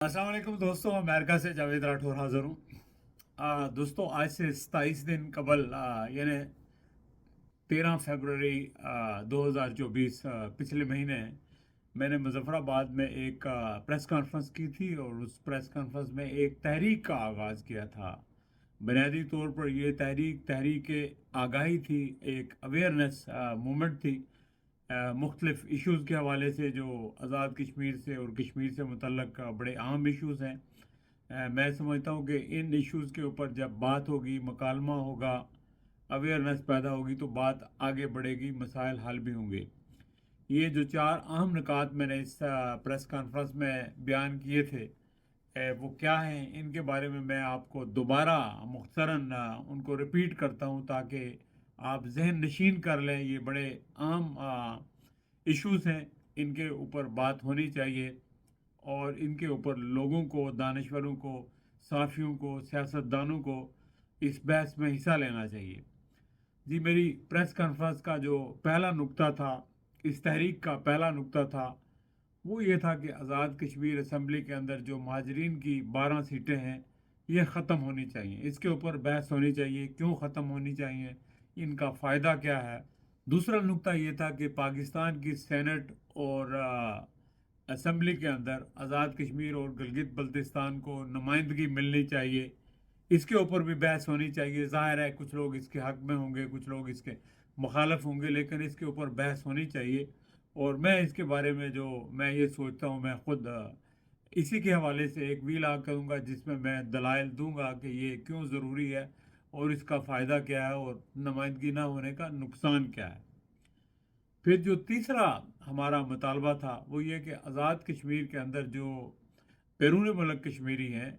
अस्सलाम वालेकुम दोस्तों, अमेरिका से जावेद राठौर हाज़िर हूँ। दोस्तों, आज से 27 दिन कबल यानी 13 फरवरी 2024 पिछले महीने मैंने मुजफ्फराबाद में एक प्रेस कॉन्फ्रेंस की थी और उस प्रेस कॉन्फ्रेंस में एक तहरीक का आगाज़ किया था। बुनियादी तौर पर ये तहरीक आगाही थी, एक अवेयरनेस मूवमेंट थी मुख्तलिफ इश्यूज़ के हवाले से जो आज़ाद कश्मीर से और कश्मीर से मुतल्लक बड़े अहम इश्यूज़ हैं। मैं समझता हूँ कि इन इश्यूज़ के ऊपर जब बात होगी, मकालमा होगा, अवेयरनेस पैदा होगी तो बात आगे बढ़ेगी, मसाइल हल भी होंगे। ये जो चार अहम निकात मैंने इस प्रेस कॉन्फ्रेंस में बयान किए थे, वो क्या हैं, इनके बारे में मैं आपको दोबारा मुख्तरन उनको रिपीट करता हूँ ताकि आप जहन नशीन कर लें। ये बड़े अहम इश्यूज़ हैं, इनके ऊपर बात होनी चाहिए और इनके ऊपर लोगों को, दानश्वरों को, साफ़ियों को, सियासतदानों को इस बहस में हिस्सा लेना चाहिए। जी, मेरी प्रेस कॉन्फ्रेंस का जो पहला नुक्ता था, इस तहरीक का पहला नुक्ता था, वो ये था कि आज़ाद कश्मीर असम्बली के अंदर जो महाजरीन की 12 सीटें हैं, ये ख़त्म होनी चाहिए। इसके ऊपर बहस होनी चाहिए, क्यों ख़त्म होनी चाहिए, इनका फ़ायदा क्या है। दूसरा नुक्ता ये था कि पाकिस्तान की सेनेट और असम्बली के अंदर आज़ाद कश्मीर और गिलगित बल्तिस्तान को नुमाइंदगी मिलनी चाहिए। इसके ऊपर भी बहस होनी चाहिए। ज़ाहिर है कुछ लोग इसके हक़ में होंगे, कुछ लोग इसके मुखालफ होंगे, लेकिन इसके ऊपर बहस होनी चाहिए। और मैं इसके बारे में जो मैं ये सोचता हूँ, मैं ख़ुद इसी के हवाले से एक वीला करूँगा जिसमें मैं दलाइल दूँगा कि ये क्यों ज़रूरी है और इसका फ़ायदा क्या है और नुमाइंदगी ना होने का नुकसान क्या है। फिर जो तीसरा हमारा मुतालबा था वो ये कि आज़ाद कश्मीर के अंदर जो बैरून मुल्क कश्मीरी हैं,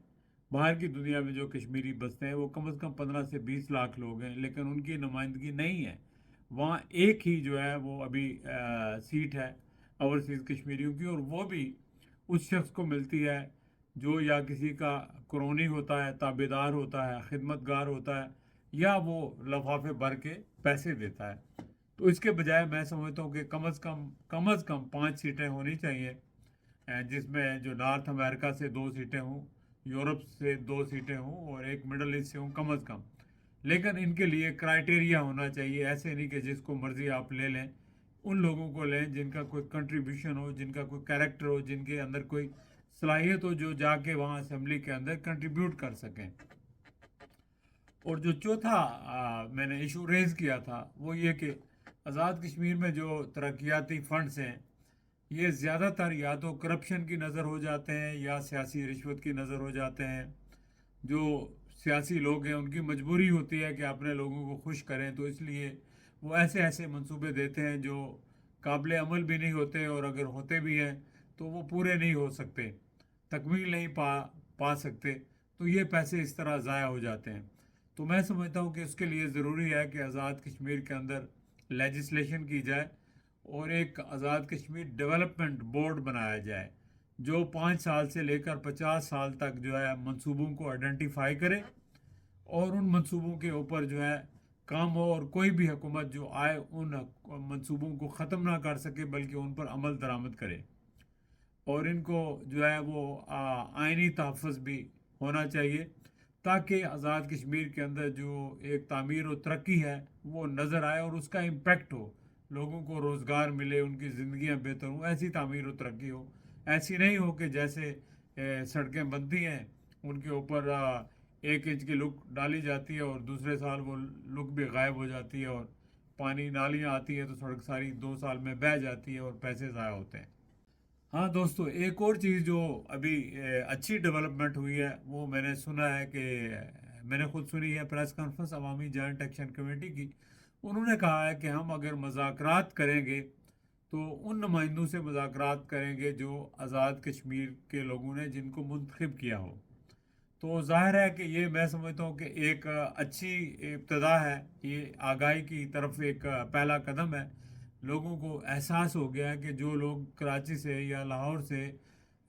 बाहर की दुनिया में जो कश्मीरी बसते हैं, वो कम से कम 15 से 20 लाख लोग हैं, लेकिन उनकी नुमाइंदगी नहीं है। वहाँ एक ही जो है वो अभी सीट है ओवरसीज़ कश्मीरियों की, और वो भी उस शख्स को मिलती है जो या किसी का कुरोनी होता है, ताबेदार होता है, खिदमतगार होता है, या वो लफाफे भर के पैसे देता है। तो इसके बजाय मैं समझता हूँ कि कम अज़ कम 5 सीटें होनी चाहिए, जिसमें जो नॉर्थ अमेरिका से 2 सीटें हों, यूरोप से 2 सीटें हों और एक मिडल ईस्ट से हों कम अज़ कम। लेकिन इनके लिए क्राइटेरिया होना चाहिए, ऐसे नहीं कि जिसको मर्ज़ी आप ले लें। उन लोगों को लें जिनका कोई कंट्रीब्यूशन हो, जिनका कोई कैरेक्टर हो, जिनके अंदर कोई सलाहियत हो, जो जाके वहाँ असेंबली के अंदर कंट्रीब्यूट कर सकें। और जो चौथा मैंने इशू रेज़ किया था वो ये कि आज़ाद कश्मीर में जो तरक्याती फ़ंड्स हैं, ये ज़्यादातर या तो करप्शन की नज़र हो जाते हैं या सियासी रिश्वत की नज़र हो जाते हैं। जो सियासी लोग हैं उनकी मजबूरी होती है कि अपने लोगों को खुश करें, तो इसलिए वो ऐसे ऐसे मंसूबे देते हैं जो काबिल अमल भी नहीं होते, और अगर होते भी हैं तो वो पूरे नहीं हो सकते, तकमील नहीं पा सकते। तो ये पैसे इस तरह ज़ाया हो जाते हैं। तो मैं समझता हूँ कि उसके लिए ज़रूरी है कि आज़ाद कश्मीर के अंदर लेजिस्लेशन की जाए और एक आज़ाद कश्मीर डेवलपमेंट बोर्ड बनाया जाए जो 5 साल से लेकर 50 साल तक जो है मंसूबों को आइडेंटिफाई करे और उन मंसूबों के ऊपर जो है काम हो, और कोई भी हुकूमत जो आए उन मंसूबों को ख़त्म ना कर सके बल्कि उन पर अमल दरामद करे। और इनको जो है वो आइनी तहफ़्फ़ुज़ भी होना चाहिए ताकि आज़ाद कश्मीर के अंदर जो एक तामीर और तरक्की है वो नज़र आए और उसका इम्पेक्ट हो, लोगों को रोज़गार मिले, उनकी ज़िंदगियाँ बेहतर हों, ऐसी तामीर और तरक्की हो। ऐसी नहीं हो कि जैसे सड़कें बनती हैं उनके ऊपर 1 इंच की लुक डाली जाती है और दूसरे साल वो लुक भी गायब हो जाती है, और पानी नालियाँ आती है तो सड़क सारी 2 साल में बह जाती है और पैसे ज़ाया होते हैं। हाँ दोस्तों, एक और चीज़ जो अभी अच्छी डेवलपमेंट हुई है वो मैंने सुना है कि मैंने खुद सुनी है प्रेस कॉन्फ्रेंस अवामी जॉइंट एक्शन कमेटी की। उन्होंने कहा है कि हम अगर मुज़ाकरात करेंगे तो उन नुमाइंदों से मुज़ाकरात करेंगे जो आज़ाद कश्मीर के लोगों ने जिनको मुंतखब किया हो। तो ज़ाहिर है कि ये मैं समझता हूँ कि एक अच्छी इब्तदा है, ये आगाही की तरफ एक पहला कदम है। लोगों को एहसास हो गया है कि जो लोग कराची से या लाहौर से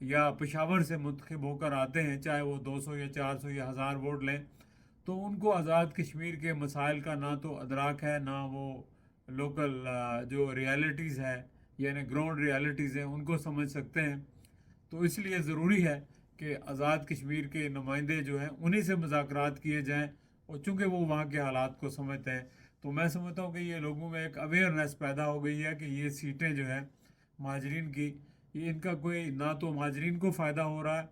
या पेशावर से मुंतखब होकर आते हैं, चाहे वो 200 या 400 या 1000 वोट लें, तो उनको आज़ाद कश्मीर के मसाइल का ना तो अदराक है, ना वो लोकल जो रियलिटीज़ है यानी ग्राउंड रियलिटीज़ हैं उनको समझ सकते हैं। तो इसलिए ज़रूरी है کہ آزاد کشمیر کے نمائندے جو ہیں انہی سے مذاکرات کیے جائیں، اور چونکہ وہ وہاں کے حالات کو سمجھتے ہیں، تو میں سمجھتا ہوں کہ یہ لوگوں میں ایک اویئرنیس پیدا ہو گئی ہے کہ یہ سیٹیں جو ہے مہاجرین کی، یہ ان کا کوئی نہ تو مہاجرین کو فائدہ ہو رہا ہے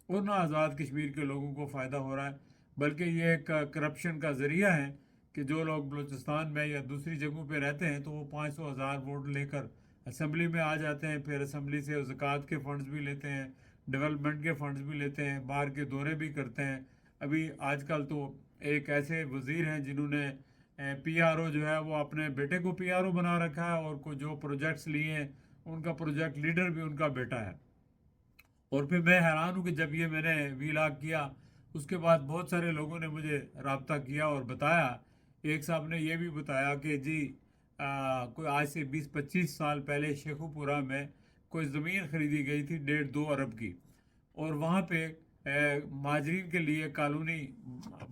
اور نہ آزاد کشمیر کے لوگوں کو فائدہ ہو رہا ہے، بلکہ یہ ایک کرپشن کا ذریعہ ہے کہ جو لوگ بلوچستان میں یا دوسری جگہوں پہ رہتے ہیں تو وہ 500,000 ووٹ لے کر اسمبلی میں آ جاتے ہیں، پھر اسمبلی سے زکوٰۃ کے فنڈز بھی لیتے ہیں، ڈیولپمنٹ کے فنڈز بھی لیتے ہیں، باہر کے دورے بھی کرتے ہیں۔ ابھی آج کل تو ایک ایسے وزیر ہیں جنہوں نے پی آر او جو ہے وہ اپنے بیٹے کو پی آر او بنا رکھا ہے، اور جو پروجیکٹس لیے ہیں ان کا پروجیکٹ لیڈر بھی ان کا بیٹا ہے۔ اور پھر میں حیران ہوں کہ جب یہ میں نے ویلاگ کیا اس کے بعد بہت سارے لوگوں نے مجھے رابطہ کیا اور بتایا، ایک صاحب نے یہ بھی بتایا کہ جی کوئی آج سے 20-25 سال پہلے شیخو پورہ میں کوئی زمین خریدی گئی تھی 1.5-2 ارب کی، اور وہاں پہ مہاجرین کے لیے کالونی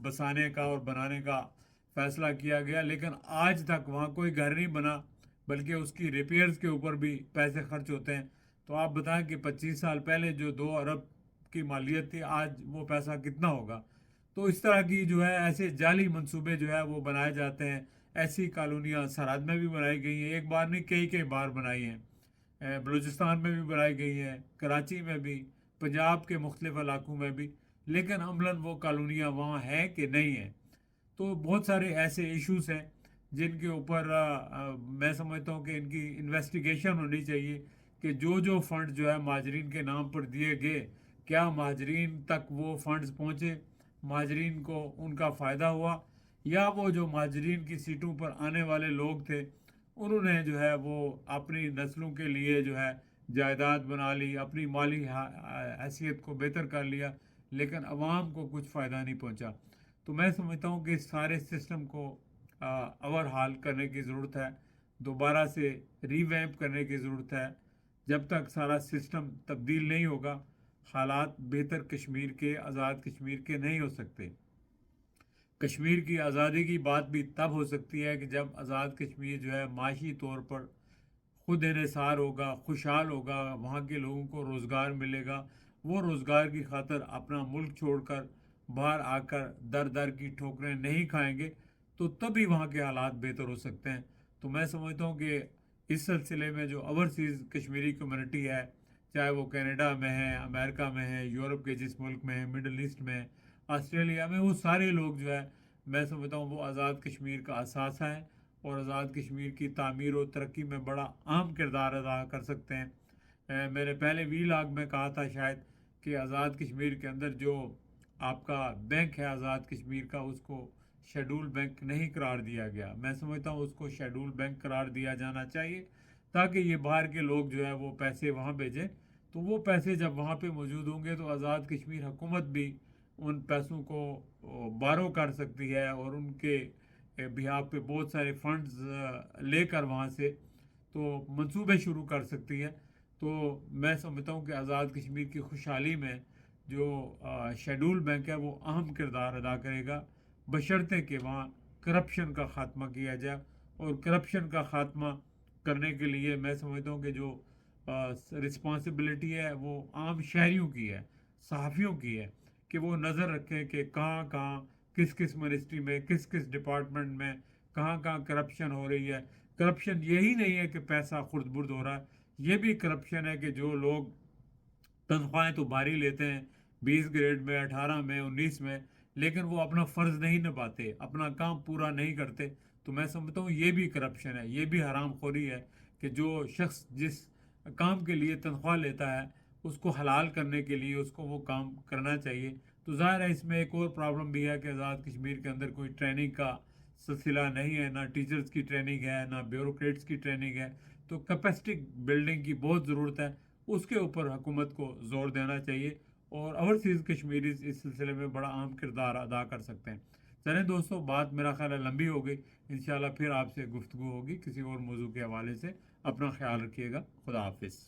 بسانے کا اور بنانے کا فیصلہ کیا گیا، لیکن آج تک وہاں کوئی گھر نہیں بنا، بلکہ اس کی ریپیئرز کے اوپر بھی پیسے خرچ ہوتے ہیں۔ تو آپ بتائیں کہ 25 سال پہلے جو 2 ارب کی مالیت تھی، آج وہ پیسہ کتنا ہوگا؟ تو اس طرح کی جو ہے ایسے جعلی منصوبے جو ہے وہ بنائے جاتے ہیں۔ ایسی کالونیاں سرحد میں بھی بنائی گئی ہیں، ایک بار نہیں کئی کئی بار بنائی ہیں، بلوچستان میں بھی بنائی گئی ہیں، کراچی میں بھی، پنجاب کے مختلف علاقوں میں بھی، لیکن عملاً وہ کالونیاں وہاں ہیں کہ نہیں ہیں؟ تو بہت سارے ایسے ایشوز ہیں جن کے اوپر میں سمجھتا ہوں کہ ان کی انویسٹیگیشن ہونی چاہیے کہ جو فنڈ جو ہے مہاجرین کے نام پر دیے گئے، کیا مہاجرین تک وہ فنڈز پہنچے، مہاجرین کو ان کا فائدہ ہوا، یا وہ جو مہاجرین کی سیٹوں پر آنے والے لوگ تھے انہوں نے جو ہے وہ اپنی نسلوں کے لیے جو ہے جائیداد بنا لی، اپنی مالی حیثیت کو بہتر کر لیا، لیکن عوام کو کچھ فائدہ نہیں پہنچا۔ تو میں سمجھتا ہوں کہ اس سارے سسٹم کو اوور ہال کرنے کی ضرورت ہے، دوبارہ سے ری ویمپ کرنے کی ضرورت ہے۔ جب تک سارا سسٹم تبدیل نہیں ہوگا، حالات بہتر کشمیر کے، آزاد کشمیر کے نہیں ہو سکتے۔ کشمیر کی آزادی کی بات بھی تب ہو سکتی ہے کہ جب آزاد کشمیر جو ہے معاشی طور پر خود انحصار ہوگا، خوشحال ہوگا، وہاں کے لوگوں کو روزگار ملے گا، وہ روزگار کی خاطر اپنا ملک چھوڑ کر باہر آ کر در در کی ٹھوکریں نہیں کھائیں گے، تو تبھی وہاں کے حالات بہتر ہو سکتے ہیں۔ تو میں سمجھتا ہوں کہ اس سلسلے میں جو اوورسیز کشمیری کمیونٹی ہے، چاہے وہ کینیڈا میں ہے، امریکہ میں ہے، یورپ کے جس ملک میں ہے، مڈل ایسٹ میں ہے، آسٹریلیا میں، وہ سارے لوگ جو ہے میں سمجھتا ہوں وہ آزاد کشمیر کا اثاثہ ہے، اور آزاد کشمیر کی تعمیر و ترقی میں بڑا اہم کردار ادا کر سکتے ہیں۔ میں نے پہلے وی لاگ میں کہا تھا شاید کہ آزاد کشمیر کے اندر جو آپ کا بینک ہے آزاد کشمیر کا، اس کو شیڈول بینک نہیں قرار دیا گیا۔ میں سمجھتا ہوں اس کو شیڈول بینک قرار دیا جانا چاہیے، تاکہ یہ باہر کے لوگ جو ہے وہ پیسے وہاں بھیجیں، تو وہ پیسے جب وہاں پہ موجود ہوں گے تو آزاد کشمیر حکومت بھی ان پیسوں کو بارو کر سکتی ہے، اور ان کے بہاف پہ بہت سارے فنڈز لے کر وہاں سے تو منصوبے شروع کر سکتی ہے۔ تو میں سمجھتا ہوں کہ آزاد کشمیر کی خوشحالی میں جو شیڈول بینک ہے وہ اہم کردار ادا کرے گا، بشرطے کہ وہاں کرپشن کا خاتمہ کیا جائے، اور کرپشن کا خاتمہ کرنے کے لیے میں سمجھتا ہوں کہ جو رسپانسبلٹی ہے وہ عام شہریوں کی ہے، صحافیوں کی ہے، کہ وہ نظر رکھیں کہ کہاں کہاں کس کس منسٹری میں، کس کس ڈپارٹمنٹ میں کہاں کہاں کرپشن ہو رہی ہے۔ کرپشن یہی نہیں ہے کہ پیسہ خرد برد ہو رہا ہے، یہ بھی کرپشن ہے کہ جو لوگ تنخواہیں تو بھاری لیتے ہیں 20 گریڈ میں، 18 میں، 19 میں، لیکن وہ اپنا فرض نہیں نبھاتے، اپنا کام پورا نہیں کرتے، تو میں سمجھتا ہوں یہ بھی کرپشن ہے، یہ بھی حرام خوری ہے کہ جو شخص جس کام کے لیے تنخواہ لیتا ہے اس کو حلال کرنے کے لیے اس کو وہ کام کرنا چاہیے۔ تو ظاہر ہے اس میں ایک اور پرابلم بھی ہے کہ آزاد کشمیر کے اندر کوئی ٹریننگ کا سلسلہ نہیں ہے، نہ ٹیچرز کی ٹریننگ ہے، نہ بیوروکریٹس کی ٹریننگ ہے، تو کیپیسٹی بلڈنگ کی بہت ضرورت ہے، اس کے اوپر حکومت کو زور دینا چاہیے، اور اوورسیز کشمیریز اس سلسلے میں بڑا اہم کردار ادا کر سکتے ہیں۔ چلیں دوستوں، بات میرا خیال ہے لمبی ہو گئی، انشاءاللہ پھر آپ سے گفتگو ہوگی کسی اور موضوع کے حوالے سے۔ اپنا خیال رکھیے گا، خدا حافظ۔